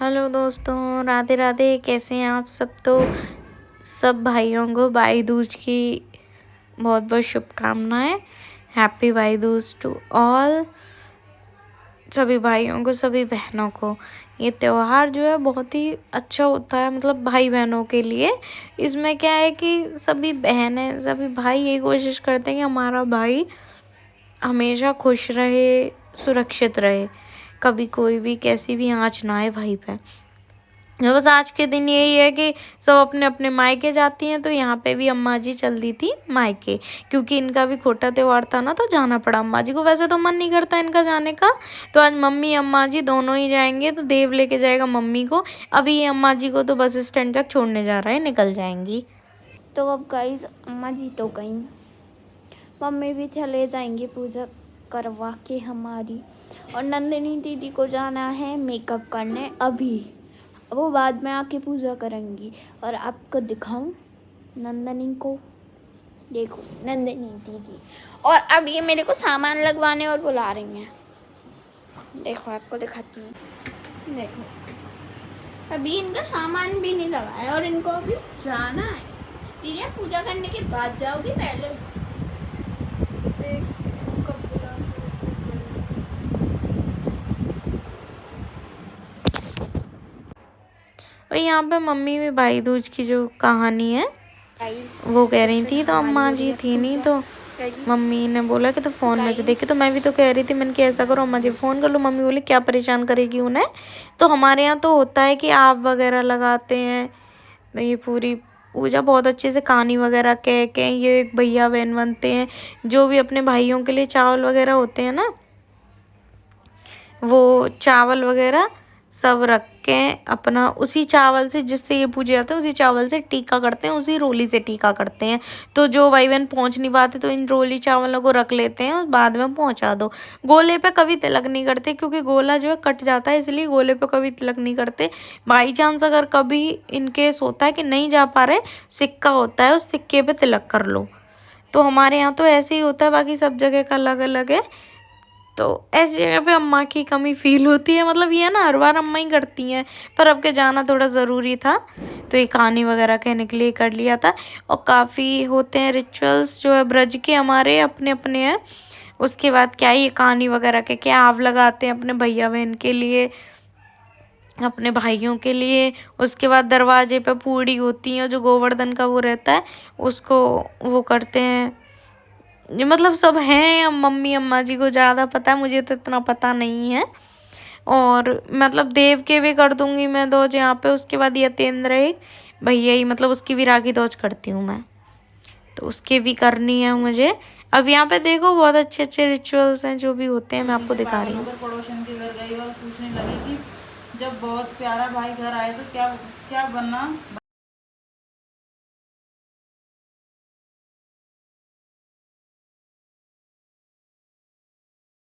Hello दोस्तों, राधे राधे। कैसे हैं आप सब? तो सब भाइयों को भाई दूज की बहुत बहुत शुभकामनाएं। हैप्पी भाई दूज टू ऑल। सभी भाइयों को, सभी बहनों को ये त्यौहार जो है बहुत ही अच्छा होता है, मतलब भाई बहनों के लिए। इसमें क्या है कि सभी बहनें, सभी भाई यही कोशिश करते हैं कि हमारा भाई हमेशा खुश रहे, सुरक्षित रहे, कभी कोई भी कैसी भी आँच ना आए भाई पे। तो बस आज के दिन यही है कि सब अपने अपने मायके जाती हैं। तो यहाँ पे भी अम्मा जी चल दी थी मायके, क्योंकि इनका भी खोटा त्योहार था ना, तो जाना पड़ा अम्मा जी को। वैसे तो मन नहीं करता इनका जाने का, तो आज मम्मी अम्मा जी दोनों ही जाएंगे। तो देव लेके जाएगा मम्मी को, अभी ये अम्मा जी को तो बस स्टैंड तक छोड़ने जा रहा है, निकल जाएंगी। तो अब गाइस अम्मा जी तो गई, मम्मी भी चले जाएंगे पूजा करवा के हमारी। और नंदिनी दीदी को जाना है मेकअप करने, अभी वो बाद में आके पूजा करेंगी। और आपको दिखाऊं नंदिनी को, देखो नंदिनी दीदी। और अब ये मेरे को सामान लगवाने और बुला रही हैं। देखो आपको दिखाती हूँ। देखो अभी इनका सामान भी नहीं लगाया और इनको अभी जाना है। दीदी पूजा करने के बाद जाओगी, पहले और यहाँ पे मम्मी भी भाई दूज की जो कहानी है वो कह रही थी। तो अम्मा जी थी नहीं, तो मम्मी ने बोला कि तो फ़ोन में से देखे। तो मैं भी तो कह रही थी, मैंने कि ऐसा करो अम्मा जी फ़ोन कर लो। मम्मी बोली क्या परेशान करेगी उन्हें। तो हमारे यहाँ तो होता है कि आप वगैरह लगाते हैं, ये पूरी पूजा बहुत अच्छे से कहानी वगैरह कह के ये एक भैया बहन बनते हैं, जो भी अपने भाइयों के लिए चावल वगैरह होते हैं ना, वो चावल वगैरह सब रख के अपना उसी चावल से, जिससे ये पूजे जाते हैं, उसी चावल से टीका करते हैं, उसी रोली से टीका करते हैं। तो जो भाई बहन पहुंच नहीं पाते तो इन रोली चावलों को रख लेते हैं और बाद में पहुंचा दो। गोले पे कभी तिलक नहीं करते, क्योंकि गोला जो है कट जाता है, इसलिए गोले पे कभी तिलक नहीं करते। बाई चांस अगर कभी इनकेस होता है कि नहीं जा पा रहे, सिक्का होता है, उस सिक्के पे तिलक कर लो। तो हमारे यहाँ तो ऐसे ही होता है, बाकी सब जगह का अलग अलग है। तो ऐसी जगह पे अम्मा की कमी फील होती है। मतलब ये ना हर बार अम्मा ही करती हैं, पर अब के जाना थोड़ा ज़रूरी था, तो ये कहानी वगैरह कहने के लिए कर लिया था। और काफ़ी होते हैं रिचुअल्स जो है ब्रज के, हमारे अपने अपने हैं। उसके बाद क्या ये कहानी वगैरह के क्या आव लगाते हैं अपने भैया बहन के लिए, अपने भाइयों के लिए। उसके बाद दरवाजे पे पूड़ी होती है, जो गोवर्धन का वो रहता है, उसको वो करते हैं। मतलब सब हैं, मम्मी अम्मा जी को ज़्यादा पता है, मुझे तो इतना पता नहीं है। और मतलब देव के भी कर दूंगी मैं दोज यहाँ पे। उसके बाद यतेंद्र एक भैया ही, मतलब उसकी भी राखी दोज करती हूँ मैं, तो उसके भी करनी है मुझे। अब यहाँ पे देखो बहुत अच्छे अच्छे रिचुअल्स हैं जो भी होते हैं, मैं आपको दिखा रही हूँ। पड़ोसन के घर गई और पूछने लगी कि जब बहुत प्यारा भाई घर आए तो क्या क्या बनना।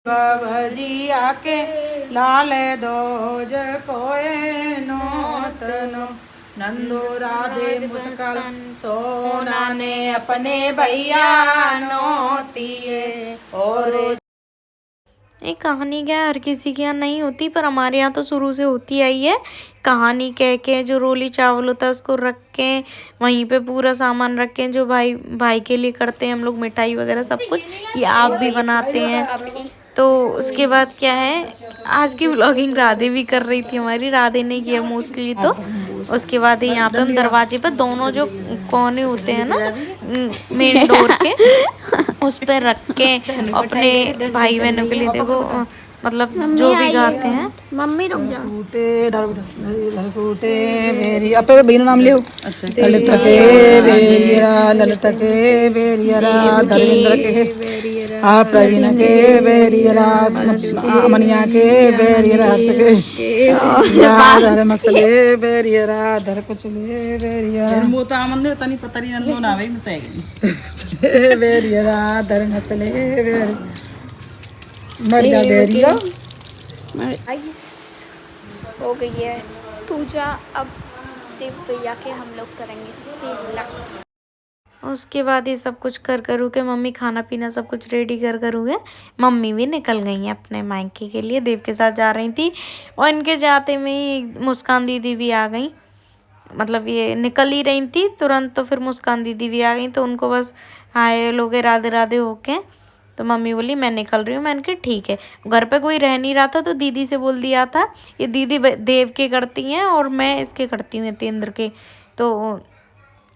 भजी आके लाल दोज कोए नोतनो, नंदो राधे मुस्कान सोना ने अपने भैया नोतिए। और ये कहानी क्या है, हर किसी के यहाँ नहीं होती, पर हमारे यहाँ तो शुरू से होती आई है। कहानी कह के जो रोली चावल होता है उसको रख के, वहीं पे पूरा सामान रख के, जो भाई भाई के लिए करते हैं हम लोग, मिठाई वगैरह सब कुछ, ये आप भी बनाते हैं। तो उसके बाद क्या है, आज की व्लॉगिंग राधे भी कर रही थी हमारी, राधे ने किया मोस्टली। तो उसके बाद यहाँ पे हम दरवाजे पर दोनों जो कोने होते हैं ना मेन डोर के, उस पर रख के अपने भाई बहनों के लिए, देखो मतलब जो भी गाते हैं। मम्मी रुक जा। टूटे मेरी अब बहन नाम लियो। ललित के बेरिया, ललित के बेरिया, धर्मेंद्र के आ, प्रवीण के बेरिया, अमनिया के बेरिया, धर मसले बेरिया, धर कुचले बेरिया, मोता मंदिर तनी पतरी नंदो ना भाई मते बेरिया, धर मसले बेरिया, मरिया बेरिया। हो गई है पूजा, अब देव भैया के हम लोग करेंगे तिलक। उसके बाद ये सब कुछ कर करू के मम्मी खाना पीना सब कुछ रेडी कर करूँगे। मम्मी भी निकल गई हैं अपने मायके के लिए, देव के साथ जा रही थी। और इनके जाते में ही मुस्कान दीदी भी आ गई, मतलब ये निकल ही रही थी तुरंत, तो फिर मुस्कान दीदी भी आ गई। तो उनको बस हाय लोग राधे राधे होके, तो मम्मी बोली मैं निकल रही हूँ। मैंने कहा ठीक है। घर पे कोई रह नहीं रहा था तो दीदी से बोल दिया था, ये दीदी देव के करती हैं और मैं इसके करती हूँ यतेंद्र के। तो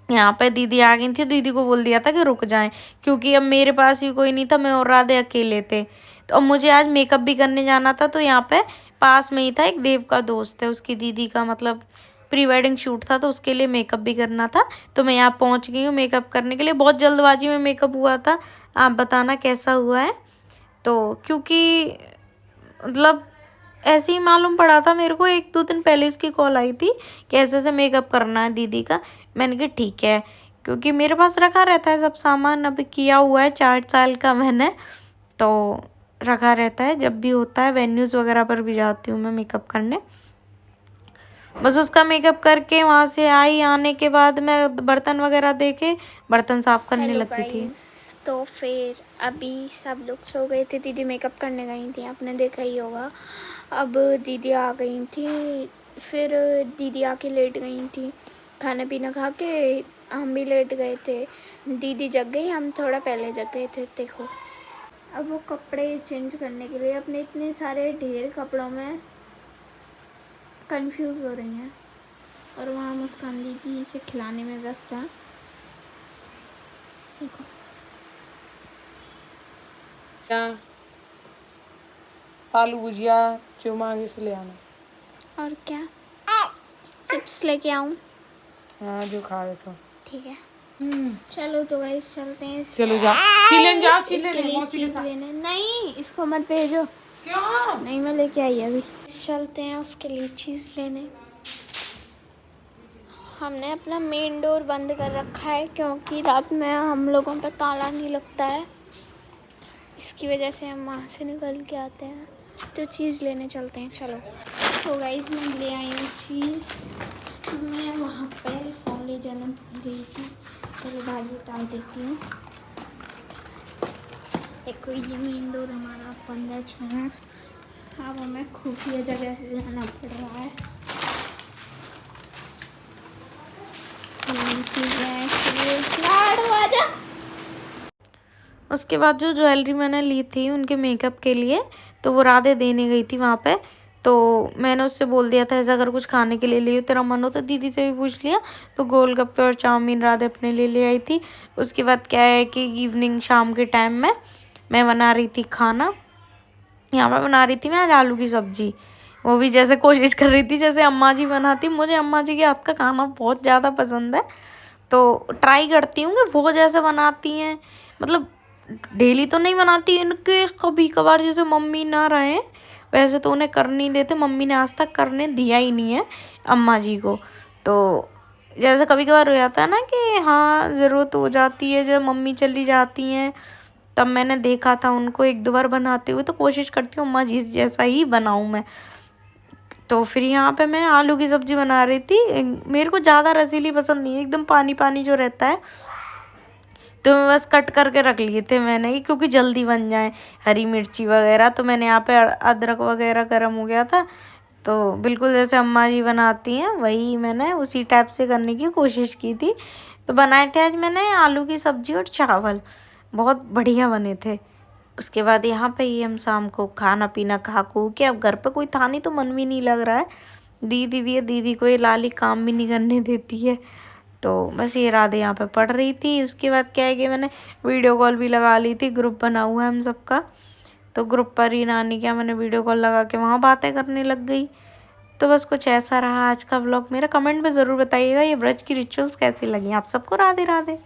यहाँ पे दीदी आ गई थी, दीदी को बोल दिया था कि रुक जाएं, क्योंकि अब मेरे पास भी कोई नहीं था, मैं और राधे अकेले थे। तो अब मुझे आज मेकअप भी करने जाना था, तो यहाँ पे पास में ही था एक देव का दोस्त है, उसकी दीदी का मतलब प्री वेडिंग शूट था, तो उसके लिए मेकअप भी करना था। तो मैं यहाँ पहुँच गई हूँ मेकअप करने के लिए। बहुत जल्दबाजी में मेकअप हुआ था, आप बताना कैसा हुआ है। तो क्योंकि मतलब ऐसे ही मालूम पड़ा था मेरे को, 1-2 दिन पहले उसकी कॉल आई थी कि ऐसे ऐसे मेकअप करना है दीदी का। मैंने कहा ठीक है, क्योंकि मेरे पास रखा रहता है सब सामान, अभी किया हुआ है 4 साल का मैंने, तो रखा रहता है। जब भी होता है वेन्यूज़ वगैरह पर भी जाती हूँ मैं मेकअप करने। बस उसका मेकअप करके वहाँ से आई, आने के बाद मैं बर्तन वगैरह दे के बर्तन साफ़ करने लगी थी। तो फिर अभी सब लोग सो गए थे, दीदी मेकअप करने गई थी, आपने देखा ही होगा। अब दीदी आ गई थी, फिर दीदी आके लेट गई थी, खाना पीना खा के हम भी लेट गए थे। दीदी जग गई, हम थोड़ा पहले जग गए थे। देखो अब वो कपड़े चेंज करने के लिए अपने इतने सारे ढेर कपड़ों में कंफ्यूज हो रही हैं, और वहाँ मुस्कान दीदी इसे खिलाने में व्यस्त है। देखो आलू भुजिया जो मांगे से ले आना। और क्या चिप्स लेके आऊँ? हाँ जो खाए सो। ठीक है चलो तो गाइस चलते हैं। चलो जाओ चिल्लें, जाओ इसके लिए चीज़ लेने। नहीं इसको मत भेजो। क्यों? नहीं मैं लेके आई अभी। चलते हैं उसके लिए चीज़ लेने। हमने अपना मेन डोर बंद कर रखा है, क्योंकि रात में हम लोगों पे ताला नहीं लगता है, इसकी वजह से हम वहाँ से निकल के आते हैं। तो चीज़ लेने चलते हैं चलो। तो गाइस मैं ले आई हूँ चीज़, मैं वहाँ पे फ़ोन ले जाना भूल गई थी। चलो भाई उतार देती हूँ। देखो ये मेन डोर हमारा बंद है। अब हमें खुफिया जगह से जाना पड़ रहा है। उसके बाद जो ज्वेलरी मैंने ली थी उनके मेकअप के लिए, तो वो राधे देने गई थी वहाँ पे। तो मैंने उससे बोल दिया था ऐसा अगर कुछ खाने के लिए लियो तेरा मन हो, तो दीदी से भी पूछ लिया। तो गोलगप्पे और चाउमीन राधे अपने लिए ले आई थी। उसके बाद क्या है कि इवनिंग शाम के टाइम में मैं बना रही थी खाना। यहाँ पे बना रही थी मैं आज आलू की सब्ज़ी, वो भी जैसे कोशिश कर रही थी जैसे अम्मा जी बनाती। मुझे अम्मा जी के हाथ का खाना बहुत ज़्यादा पसंद है, तो ट्राई करती हूँ कि वो जैसे बनाती हैं, मतलब डेली तो नहीं बनाती इनके, कभी कभार जैसे मम्मी ना रहे वैसे तो उन्हें कर नहीं देते। मम्मी ने आज तक करने दिया ही नहीं है अम्मा जी को। तो जैसे कभी कभार हो जाता है ना कि हाँ ज़रूरत हो जाती है, जब मम्मी चली जाती हैं तब मैंने देखा था उनको 1-2 बार बनाते हुए, तो कोशिश करती हूँ अम्मा जी जैसा ही बनाऊँ मैं। तो फिर यहाँ पे मैं आलू की सब्ज़ी बना रही थी। मेरे को ज़्यादा रसीली पसंद नहीं है, एकदम पानी पानी जो रहता है, तो मैं बस कट करके रख लिए थे मैंने, क्योंकि जल्दी बन जाए। हरी मिर्ची वगैरह तो मैंने यहाँ पे अदरक वगैरह गर्म हो गया था, तो बिल्कुल जैसे अम्मा जी बनाती हैं वही मैंने उसी टाइप से करने की कोशिश की थी। तो बनाए थे आज मैंने आलू की सब्ज़ी और चावल, बहुत बढ़िया बने थे। उसके बाद यहाँ पे ही हम शाम को खाना पीना खा खू के, अब घर पे कोई था नहीं तो मन भी नहीं लग रहा है। दीदी भी है, दीदी को ये लाली काम भी नहीं करने देती है, तो बस ये राधे यहाँ पे पढ़ रही थी। उसके बाद क्या है कि मैंने वीडियो कॉल भी लगा ली थी, ग्रुप बना हुआ है हम सबका, तो ग्रुप पर ही नानी क्या मैंने वीडियो कॉल लगा के वहाँ बातें करने लग गई। तो बस कुछ ऐसा रहा आज का व्लॉग मेरा। कमेंट में ज़रूर बताइएगा ये व्रज की रिचुअल्स कैसी लगी आप सबको। राधे राधे।